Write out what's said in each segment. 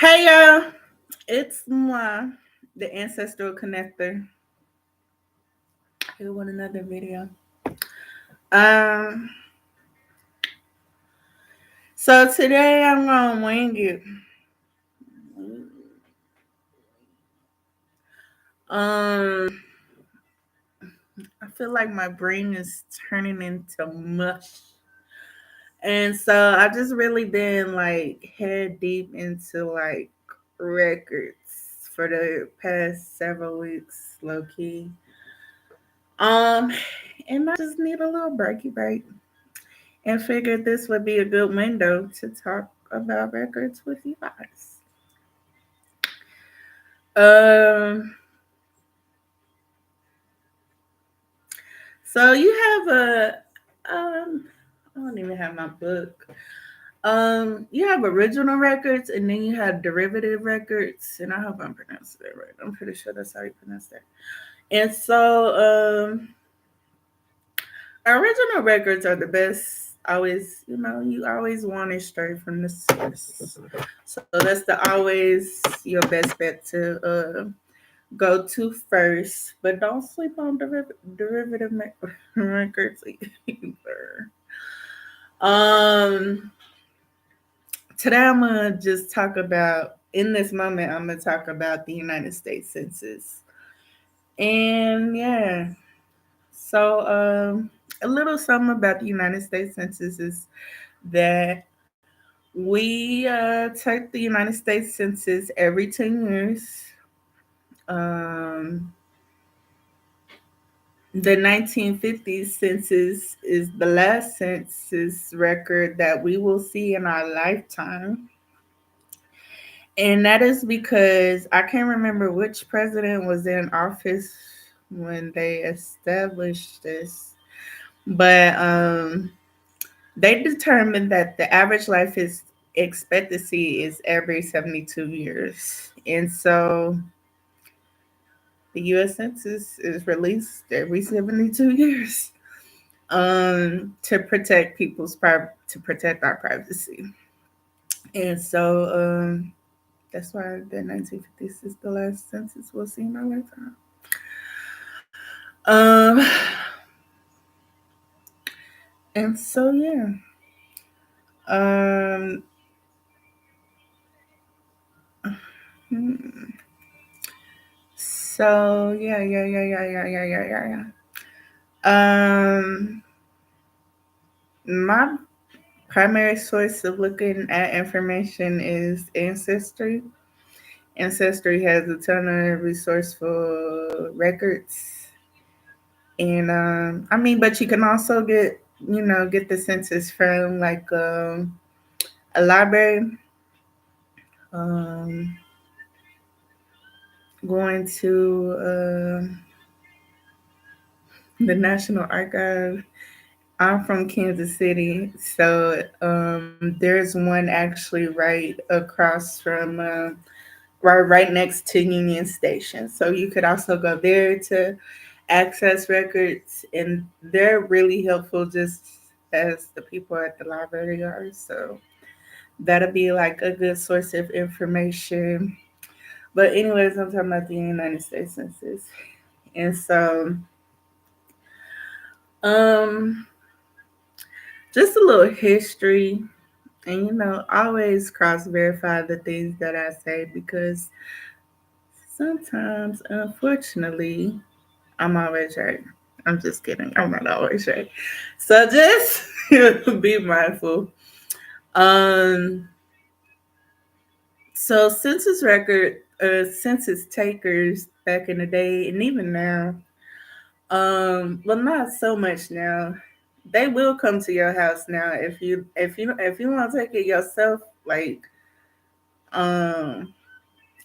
Hey y'all, it's moi, the ancestral connector, here with another video. Um, so today I'm gonna wing it. Um, I feel like my brain is turning into mush, and so I just really been like head deep into like records for the past several weeks, low key. Um, and I just need a little breaky break. And figured this would be a good window to talk about records with you guys. Um, so you have I don't even have my book. You have original records, and then you have derivative records, and I hope I'm pronouncing that right. I'm pretty sure that's how you pronounce that. And so, original records are the best. Always, you always want it straight from the source. So that's the always your best bet to go to first. But don't sleep on derivative records either. Um, Today I'm gonna just talk about. In this moment, I'm gonna talk about the United States Census. And yeah, so a little something about the United States Census is that we take the United States Census every 10 years. Um, the 1950s census is the last census record that we will see in our lifetime. And that is because I can't remember which president was in office when they established this, but they determined that the average life is expectancy is every 72 years. And so the US Census is released every 72 years to protect to protect our privacy. And so that's why the 1950s is the last census we'll see in our lifetime. Um, and so yeah. Um, hmm. So yeah. My primary source of looking at information is Ancestry. Ancestry has a ton of resourceful records, and but you can also get the census from like a library, um, going to the National Archive. I'm from Kansas City, so there's one actually right across from right next to Union Station. So you could also go there to access records, and they're really helpful just as the people at the library are. So that'll be like a good source of information. But anyways, I'm talking about the United States Census, and so um, just a little history. And always cross verify the things that I say because sometimes, unfortunately, I'm always right. I'm just kidding. I'm not always right. So just be mindful. Um, so census takers back in the day, and even now, well, not so much now. They will come to your house now if you want to take it yourself, like um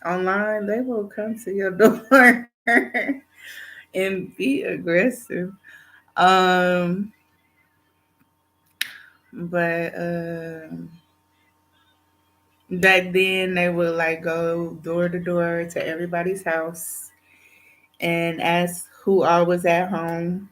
online. They will come to your door and be aggressive. Um, but back then they would like go door to door to everybody's house and ask who all was at home,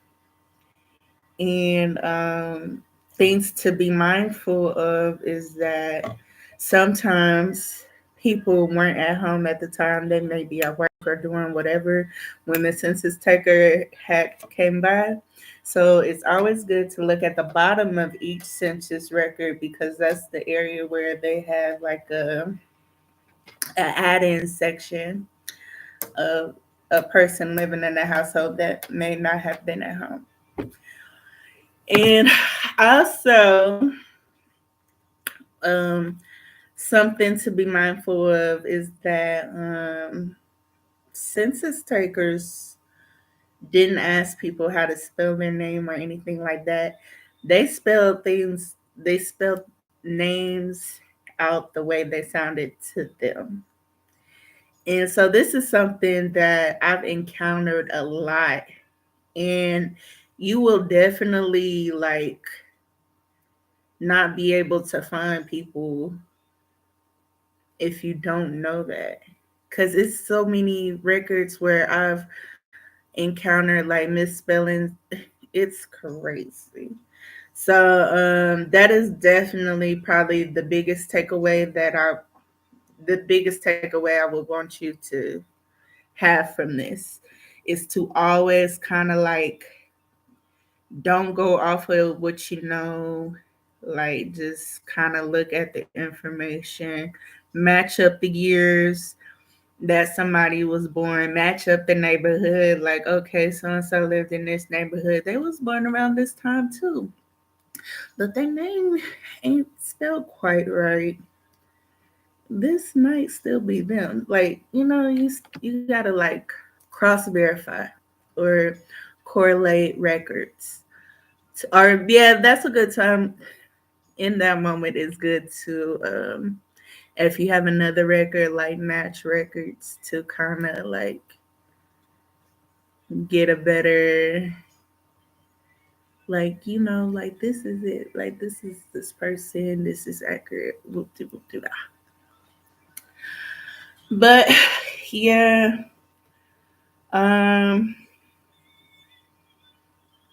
and things to be mindful of is that sometimes people weren't at home at the time. They may be at work or doing whatever when the census taker had came by. So it's always good to look at the bottom of each census record because that's the area where they have like a add-in section of a person living in a household that may not have been at home. And also, um, something to be mindful of is that census takers didn't ask people how to spell their name or anything like that. They spelled names out the way they sounded to them. And so this is something that I've encountered a lot. And you will definitely like not be able to find people if you don't know that. Cause it's so many records where I've encountered like misspellings. It's crazy. So that is definitely probably the biggest takeaway I would want you to have from this is to always kind of like don't go off of what you know, like just kind of look at the information, match up the years that somebody was born, match up the neighborhood, like okay, so and so lived in this neighborhood, they was born around this time too, but their name ain't spelled quite right. This might still be them. Like, you gotta like cross verify or correlate records. Or yeah, that's a good time in that moment. It's good to if you have another record like match records to kind of like get a better like like this is it, like this is this person, this is accurate. Whoop de whoop de. But yeah, um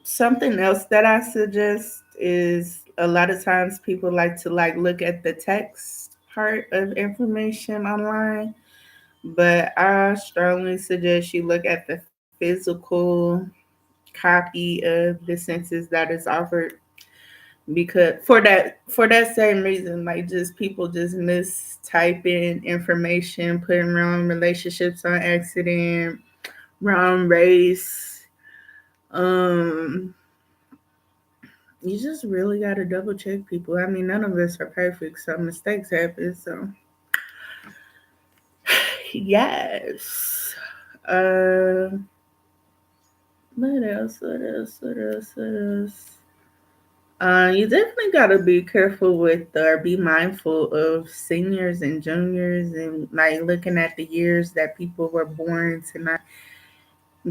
something else that I suggest is a lot of times people like to like look at the text part of information online, but I strongly suggest you look at the physical copy of the census that is offered, because for that same reason, like just people just mistyping information, putting wrong relationships on accident, wrong race. um you just really got to double check people. I mean, none of us are perfect, so mistakes happen. So, yes. Uh, what else? What else? What else? What else? You definitely got to be careful with or be mindful of seniors and juniors and like looking at the years that people were born to not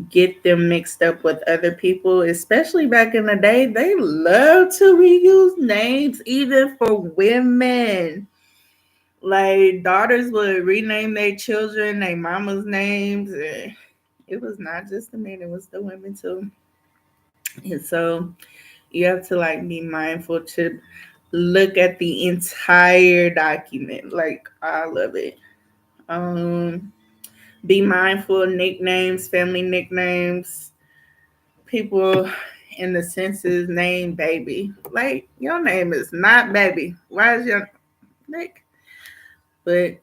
get them mixed up with other people, especially back in the day. They love to reuse names, even for women. Like daughters would rename their children, their mama's names. It was not just the men; it was the women too. And so you have to like be mindful to look at the entire document, like all of it. Um, be mindful of nicknames, family nicknames. People in the census name baby. Like your name is not baby. Why is your like? But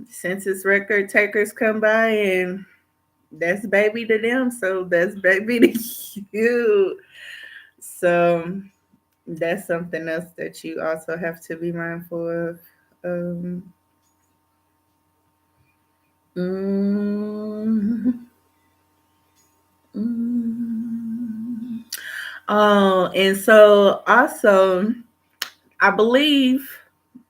census record takers come by and that's baby to them, so that's baby to you. So that's something else that you also have to be mindful of. Um, mm, mm. Oh, and so also, I believe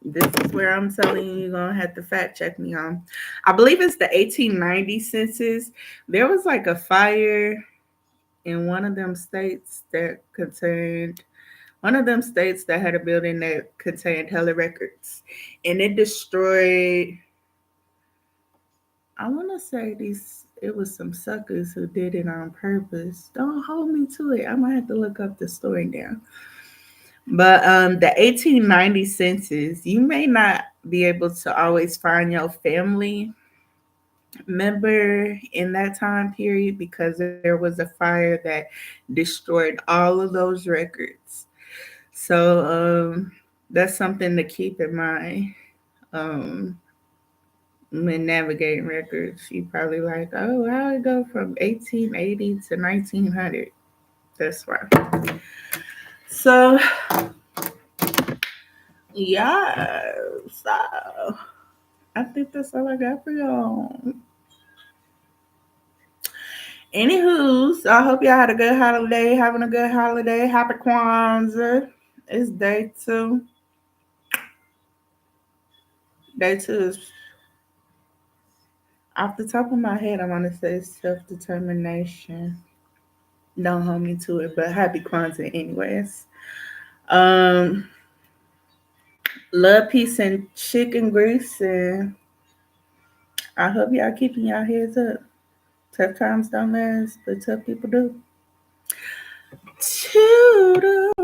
this is where I'm telling you, you're gonna have to fact check me on. I believe it's the 1890 census. There was like a fire in one of them states that had a building that contained hella records, and it destroyed. I want to say these. It was some suckers who did it on purpose. Don't hold me to it. I might have to look up the story now. But the 1890 census, you may not be able to always find your family member in that time period because there was a fire that destroyed all of those records. So that's something to keep in mind. Um, when navigating records, you probably like, oh, how it go from 1880 to 1900? That's why. So yeah, so I think that's all I got for y'all. Anywho, so I hope y'all had a good holiday, having a good holiday. Happy Kwanzaa. It's day two. Day two is off the top of my head. I want to say self determination. Don't hold me to it, but happy Kwanzaa, anyways. Um, love, peace, and chicken grease, and I hope y'all keeping y'all heads up. Tough times don't last, but tough people do. Toodles.